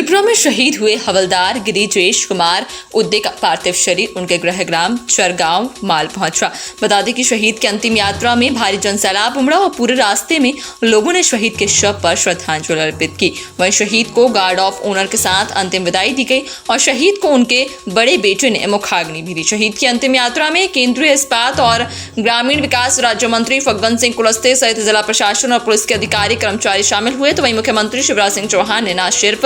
त्रिपुरा में शहीद हुए हवलदार गिरिजेश कुमार उद्दे का पार्थिव शरीर उनके गृहग्राम चरगांव माल पहुंचा। बता दें कि शहीद की अंतिम यात्रा में भारी जनसैलाब उमड़ा और पूरे रास्ते में लोगों ने शहीद के शव पर श्रद्धांजलि अर्पित की। वहीं शहीद को गार्ड ऑफ ऑनर के साथ अंतिम विदाई दी गई और शहीद को उनके बड़े बेटे ने मुखाग्नि भी दी। शहीद की अंतिम यात्रा में केंद्रीय इस्पात और ग्रामीण विकास राज्य मंत्री फग्गन सिंह कुलस्ते सहित जिला प्रशासन और पुलिस के अधिकारी कर्मचारी शामिल हुए। तो वहीं मुख्यमंत्री शिवराज सिंह चौहान ने न सिर्फ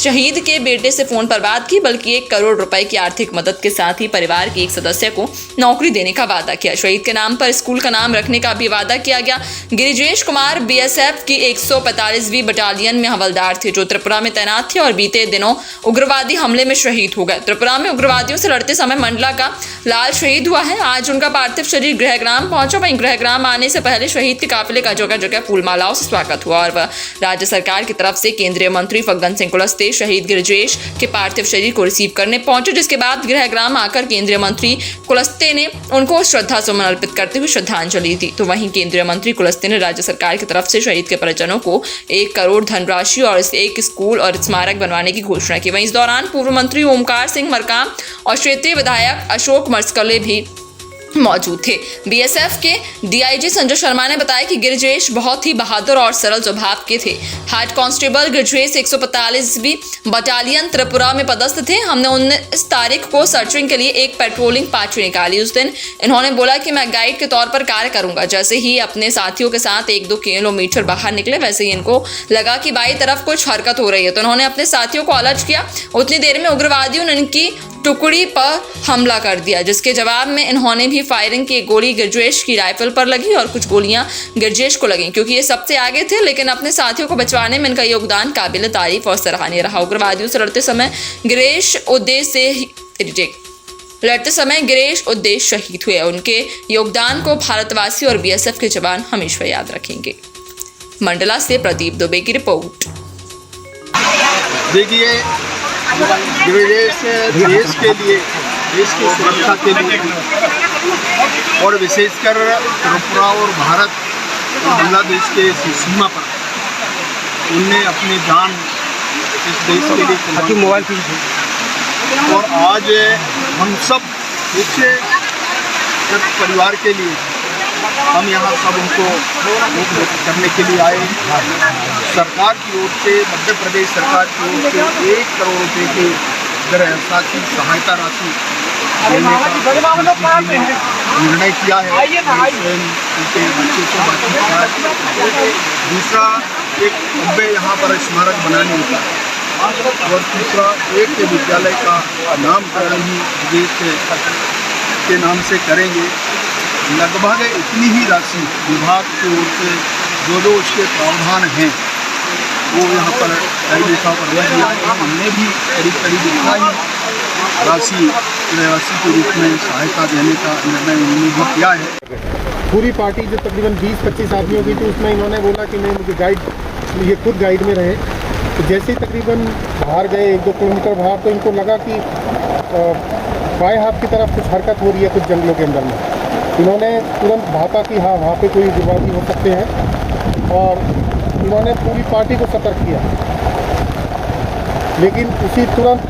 शहीद के बेटे से फोन पर बात की बल्कि 1 करोड़ रुपए की आर्थिक मदद के साथ ही परिवार के एक सदस्य को नौकरी देने का वादा किया। शहीद के नाम पर स्कूल का नाम रखने का भी वादा किया गया। गिरिजेश कुमार बीएसएफ की 145वीं बटालियन में हवलदार थे जो त्रिपुरा में तैनात थे और बीते दिनों उग्रवादी हमले में शहीद हो गए। त्रिपुरा में उग्रवादियों से लड़ते समय मंडला का लाल शहीद हुआ है। आज उनका पार्थिव शरीर गृहग्राम पहुंचा। वहीं गृहग्राम आने से पहले शहीद के काफिले का जगह जगह फूलमालाओं से स्वागत हुआ और राज्य सरकार की तरफ से केंद्रीय मंत्री फग्गन सिंह कुलस्ते शहीद गिरिजेश के पार्थिव शरीर को रिसीव करने पहुंचे, जिसके बाद गृहग्राम आकर केंद्रीय मंत्री कुलस्ते ने उनको श्रद्धा सुमन अर्पित करते हुए श्रद्धांजलि दी। तो वहीं केंद्रीय मंत्री कुलस्ते ने राज्य सरकार की तरफ से शहीद के परिजनों को 1 करोड़ धनराशि और एक स्कूल और स्मारक बनवाने की घोषणा की। वहीं इस दौरान पूर्व मंत्री ओमकार सिंह मरकाम और क्षेत्रीय विधायक अशोक मर्सकले भी मौजूद थे। बीएसएफ के डीआईजी संजय शर्मा ने बताया कि गिरिजेश बहुत ही बहादुर और सरल स्वभाव के थे। हेड कांस्टेबल गिरिजेश 145वीं बटालियन त्रिपुरा में पदस्थ थे। हमने 19 तारीख को सर्चिंग के लिए एक पेट्रोलिंग पार्टी निकाली। उस दिन इन्होंने बोला कि मैं गाइड के तौर पर कार्य करूंगा। जैसे ही अपने साथियों के साथ 1-2 किलोमीटर बाहर निकले वैसे ही इनको लगा कि बाई तरफ कुछ हरकत हो रही है, तो इन्होंने अपने साथियों को अलर्ट किया। उतनी देर में उग्रवादियों ने इनकी टुकड़ी पर हमला कर दिया, जिसके जवाब में इन्होंने भी फायरिंग की। गोली गिरजेश की राइफल पर लगी और कुछ गोलियां गिरजेश को लगी। क्योंकि ये सबसे आगे थे, लेकिन अपने साथियों को बचवाने में इनका योगदान काबिल तारीफ और सराहनीय रहा। उग्रवादियों से लड़ते समय गिरीश उद्देश्य शहीद हुए। उनके योगदान को भारतवासी और बीएसएफ के जवान हमेशा याद रखेंगे। मंडला से प्रदीप दुबे की रिपोर्ट। देखिए, गिरिजेश देश के लिए, देश की सुरक्षा के लिए और विशेषकर त्रिपुरा और भारत और बांग्लादेश के सीमा पर उनने अपनी जान इस देश के लिए मोबाइल की। और आज हम सब एक परिवार के लिए हम यहाँ सब उनको करने के लिए आए। सरकार की ओर से, मध्य प्रदेश सरकार की ओर से 1 करोड़ रुपये की गृहस्थी सहायता राशि देने का निर्णय किया है। उनके बच्चे को दूसरा एक भव्य यहाँ पर स्मारक बनाने का और तीसरा एक विद्यालय का नामकरण ही देश के नाम से करेंगे। लगभग इतनी ही राशि विभाग की ओर से जो उसके प्रावधान हैं वो यहाँ पर कई जगह पर रह दिया है। हमने भी करीब इतना ही राशि के रूप में सहायता देने का निर्णय उन्होंने भी किया है। पूरी पार्टी जो तकरीबन 20-25 आदमियों की थी उसमें इन्होंने बोला कि नहीं, मुझे गाइड, ये खुद गाइड में रहे। तो जैसे ही तकरीबन बाहर गए 1-2 किलोमीटर बाहर, तो इनको लगा कि बाएं हाथ की तरफ कुछ हरकत हो रही है कुछ जंगलों के अंदर में। इन्होंने तुरंत भापा कि हाँ, वहाँ पे कोई उग्रवादी हो सकते हैं और इन्होंने पूरी पार्टी को सतर्क किया। लेकिन उसी तुरंत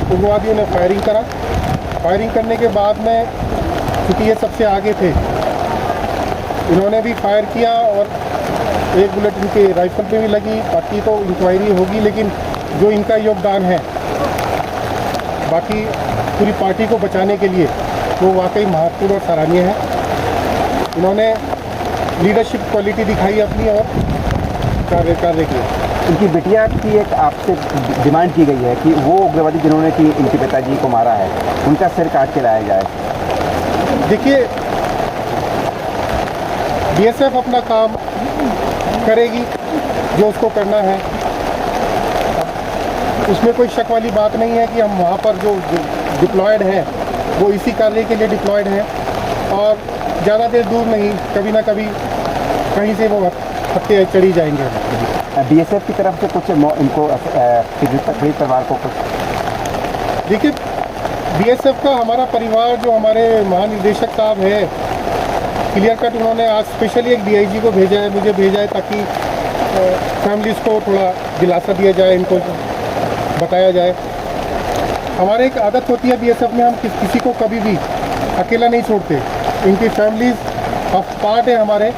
उग्रवादियों ने फायरिंग करा। फायरिंग करने के बाद में क्योंकि ये सबसे आगे थे, इन्होंने भी फायर किया और एक बुलेट इनके राइफल पे भी लगी। बाकी तो इंक्वायरी होगी, लेकिन जो इनका योगदान है बाकी पूरी पार्टी को बचाने के लिए वो वाकई महत्वपूर्ण और सराहनीय है। इन्होंने लीडरशिप क्वालिटी दिखाई अपनी और कार्य किया। इनकी बिटिया की एक आपसे डिमांड की गई है कि वो उग्रवादी जिन्होंने कि इनके पिताजी को मारा है उनका सिर काट के लाया जाए। देखिए, बीएसएफ अपना काम करेगी जो उसको करना है, उसमें कोई शक वाली बात नहीं है कि हम वहाँ पर जो डिप्लॉयड हैं वो इसी कार्य के लिए डिप्लॉयड हैं और ज़्यादा देर दूर नहीं, कभी ना कभी कहीं से वो हत्या चढ़ी जाएंगे। बीएसएफ की तरफ से कुछ इनको परिवार को कुछ देखिए, बीएसएफ का हमारा परिवार जो हमारे महानिदेशक साहब है क्लियर कट, उन्होंने आज स्पेशली एक डीआईजी को भेजा है, मुझे भेजा है ताकि फैमिलीज़ को थोड़ा दिलासा दिया जाए, इनको बताया जाए। हमारे एक आदत होती है बीएसएफ में, हम किसी को कभी भी अकेला नहीं छोड़ते। इनकी फैमिलीज ऑफ पार्ट है हमारे,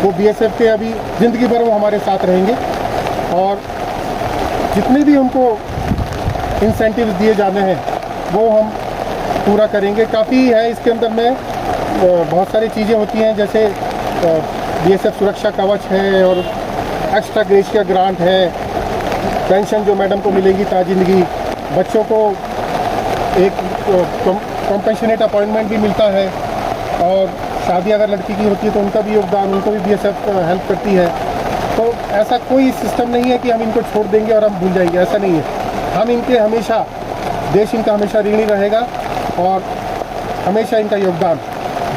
वो बीएसएफ के अभी ज़िंदगी भर वो हमारे साथ रहेंगे और जितने भी उनको इंसेंटिव्स दिए जाने हैं वो हम पूरा करेंगे। काफ़ी है इसके अंदर में, बहुत सारी चीज़ें होती हैं, जैसे बीएसएफ सुरक्षा कवच है और एक्स्ट्रा ग्रेशिया ग्रांट है, पेंशन जो मैडम को मिलेगी ताजिंदगी, बच्चों को एक कॉम्पेंशनेट अपॉइंटमेंट भी मिलता है और शादी अगर लड़की की होती है तो उनका भी योगदान, उनको भी बीएसएफ हेल्प करती है। तो ऐसा कोई सिस्टम नहीं है कि हम इनको छोड़ देंगे और हम भूल जाएंगे, ऐसा नहीं है। हम इनके हमेशा, देश इनका हमेशा ऋणी रहेगा और हमेशा इनका योगदान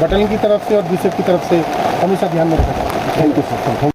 बटालियन की तरफ से और बीएसएफ की तरफ से हमेशा ध्यान में रखेगा। Thank you sir.